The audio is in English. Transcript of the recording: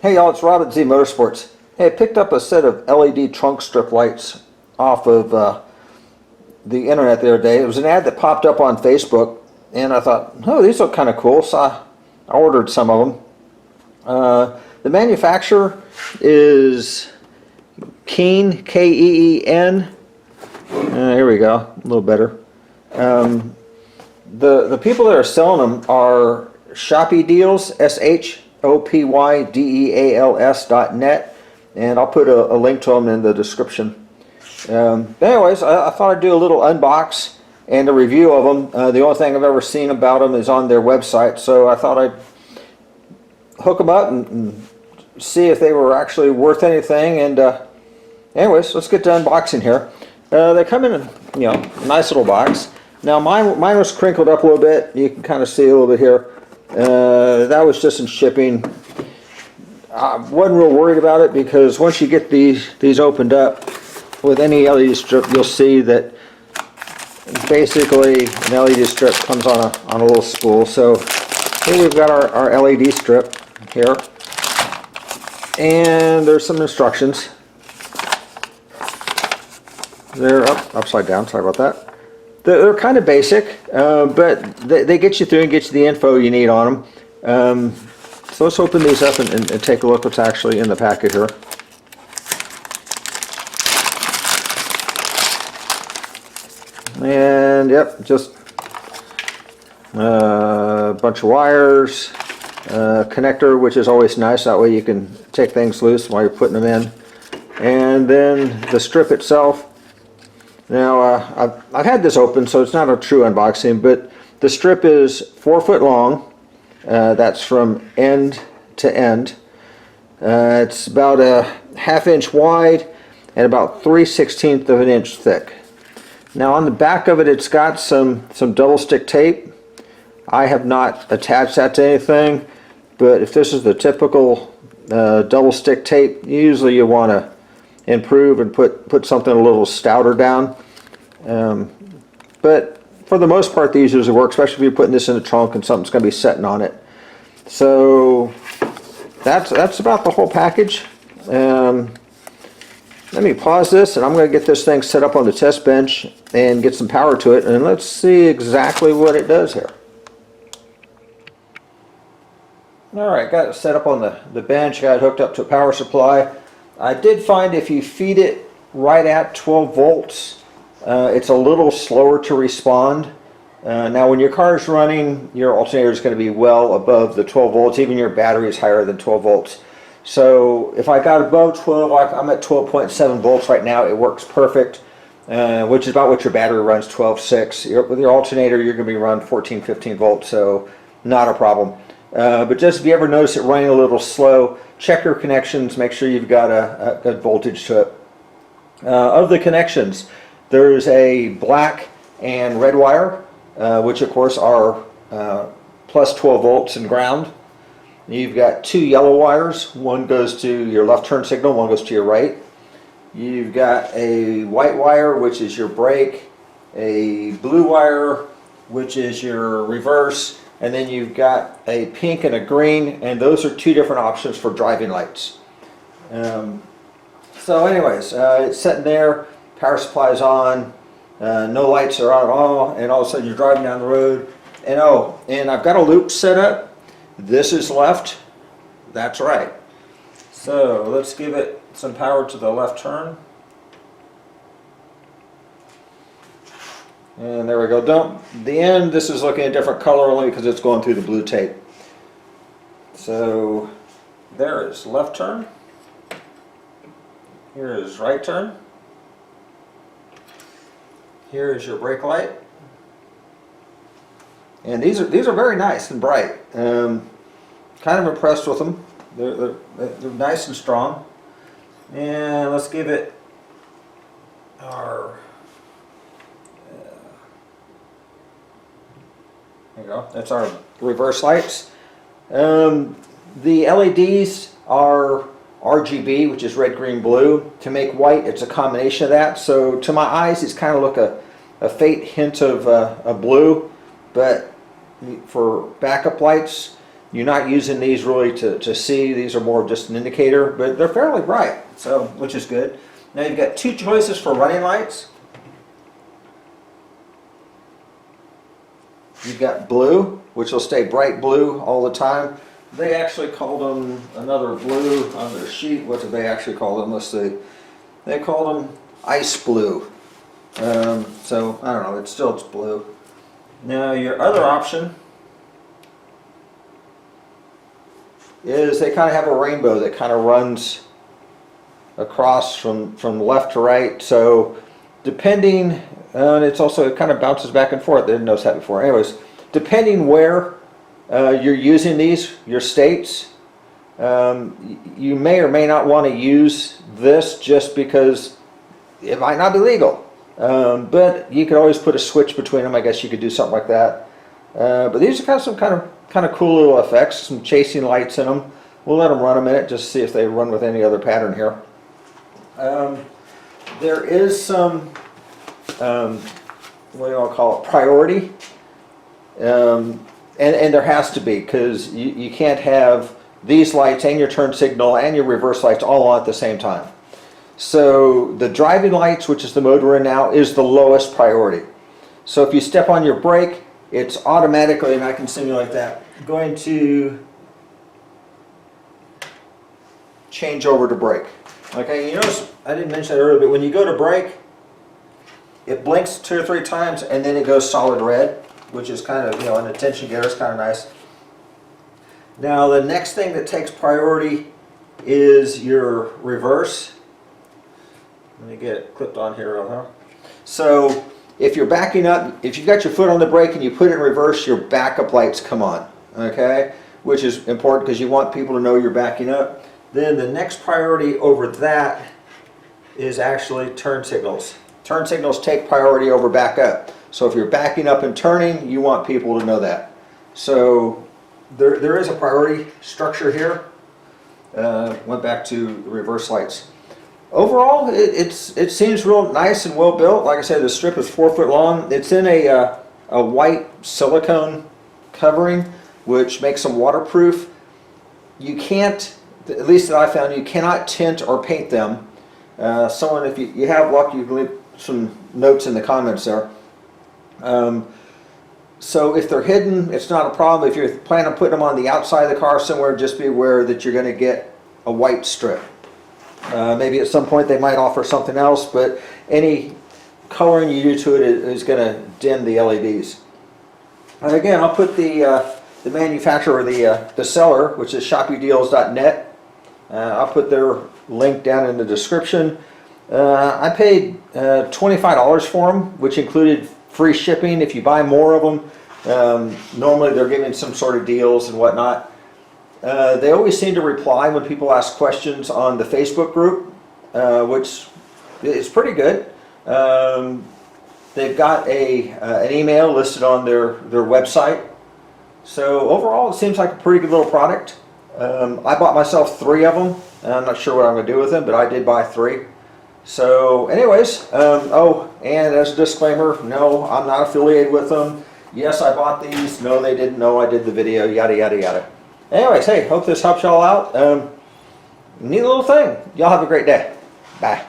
Hey y'all, it's Rob at Z Motorsports. Hey, I picked up a set of LED trunk strip lights off of the internet the other day. It was an ad that popped up on Facebook, and I thought, oh, these look kind of cool, so I ordered some of them. The manufacturer is Keen, K-E-E-N. Here we go, a little better. The people that are selling them are Shopee Deals, SHOPYDEALS.net, and I'll put a link to them in the description. Anyways, I thought I'd do a little unbox and a review of them. The only thing I've ever seen about them is on their website, so I thought I'd hook them up and see if they were actually worth anything. And anyways, let's get to unboxing here. They come in a a nice little box. Now mine was crinkled up a little bit. You can kind of see a little bit here. That was just in shipping. I wasn't real worried about it because once you get these opened up with any LED strip, you'll see that basically an LED strip comes on a little spool. So here we've got our LED strip here, and there's some instructions. They're upside down, sorry about that. They're kind of basic, but they get you through and get you the info you need on them. So let's open these up and take a look what's actually in the packet here. And yep, just a bunch of wires, connector, which is always nice. That way you can take things loose while you're putting them in. And then the strip itself. Now I've had this open, so it's not a true unboxing, but the strip is 4 foot long. That's from end to end. It's about a 1/2 inch wide and about 3/16 of an inch thick. Now on the back of it, it's got some double stick tape. I have not attached that to anything, but if this is the typical double stick tape, usually you want to improve and put something a little stouter down. But for the most part, these usually work, especially if you're putting this in the trunk and something's going to be sitting on it. So that's about the whole package. Let me pause this, and I'm going to get this thing set up on the test bench and get some power to it, and let's see exactly what it does here. Alright, got it set up on the bench, got it hooked up to a power supply. I did find if you feed it right at 12 volts, it's a little slower to respond. Now when your car is running, your alternator is going to be well above the 12 volts, even your battery is higher than 12 volts. So if I got above 12, I'm at 12.7 volts right now, it works perfect, which is about what your battery runs, 12.6. With your alternator, you're going to be running 14, 15 volts, so not a problem. But just if you ever notice it running a little slow, check your connections, make sure you've got a good voltage to it. Of the connections, there's a black and red wire, which of course are plus 12 volts and ground. You've got 2 yellow wires, one goes to your left turn signal, one goes to your right. You've got a white wire, which is your brake, a blue wire, which is your reverse, and then you've got a pink and a green, and those are 2 different options for driving lights. So anyways, it's sitting there, power supply is on, no lights are on at all, and all of a sudden you're driving down the road, and and I've got a loop set up. This is left, that's right. So let's give it some power to the left turn. And there we go. The end, this is looking a different color only because it's going through the blue tape. So there is left turn. Here is right turn. Here is your brake light. And these are very nice and bright. Kind of impressed with them. They're nice and strong. And let's give it our there you go. That's our reverse lights. The LEDs are RGB, which is red, green, blue. To make white, it's a combination of that. So to my eyes, it's kind of look a faint hint of blue. But for backup lights, you're not using these really to see. These are more just an indicator, but they're fairly bright, so which is good. Now you've got two choices for running lights. You've got blue, which will stay bright blue all the time. They actually called them another blue on their sheet. What did they actually call them? Let's see. They called them ice blue. So I don't know. It's blue. Now your other option is they kind of have a rainbow that kind of runs across from left to right. So depending, it's also, it kind of bounces back and forth. I didn't notice that before. Anyways, depending where you're using these, your states, you may or may not want to use this just because it might not be legal. But you could always put a switch between them. I guess you could do something like that. But these are kind of cool little effects, some chasing lights in them. We'll let them run a minute just to see if they run with any other pattern here. There is some, what do I call it, priority. And there has to be, because you can't have these lights and your turn signal and your reverse lights all on at the same time. So the driving lights, which is the mode we're in now, is the lowest priority. So if you step on your brake, it's automatically, and I can simulate that, going to change over to brake. Okay, you notice I didn't mention that earlier, but when you go to brake, it blinks 2 or 3 times and then it goes solid red, which is kind of, an attention getter. It's kind of nice. Now the next thing that takes priority is your reverse. Let me get it clipped on here. So if you're backing up, if you've got your foot on the brake and you put it in reverse, your backup lights come on, okay? Which is important because you want people to know you're backing up. Then the next priority over that is actually turn signals. Turn signals take priority over backup. So if you're backing up and turning, you want people to know that. So there is a priority structure here. Went back to reverse lights. Overall, it seems real nice and well built. Like I said, the strip is 4 foot long. It's in a white silicone covering, which makes them waterproof. You can't, at least that I found, you cannot tint or paint them. Someone, if you have luck, you can leave some notes in the comments there. So if they're hidden, it's not a problem. If you're planning on putting them on the outside of the car somewhere, just be aware that you're going to get a white strip. Maybe at some point they might offer something else, but any coloring you do to it is going to dim the LEDs. And again, I'll put the manufacturer, the seller, which is shopydeals.net. I'll put their link down in the description. I paid $25 for them, which included free shipping if you buy more of them. Normally they're giving some sort of deals and whatnot. They always seem to reply when people ask questions on the Facebook group, which is pretty good. They've got an email listed on their website. So overall, it seems like a pretty good little product. I bought myself 3 of them. I'm not sure what I'm going to do with them, but I did buy 3. So anyways, oh, and as a disclaimer, no, I'm not affiliated with them. Yes, I bought these. No, they didn't know I did the video, yada, yada, yada. Anyways, hey, hope this helps y'all out. Neat little thing. Y'all have a great day. Bye.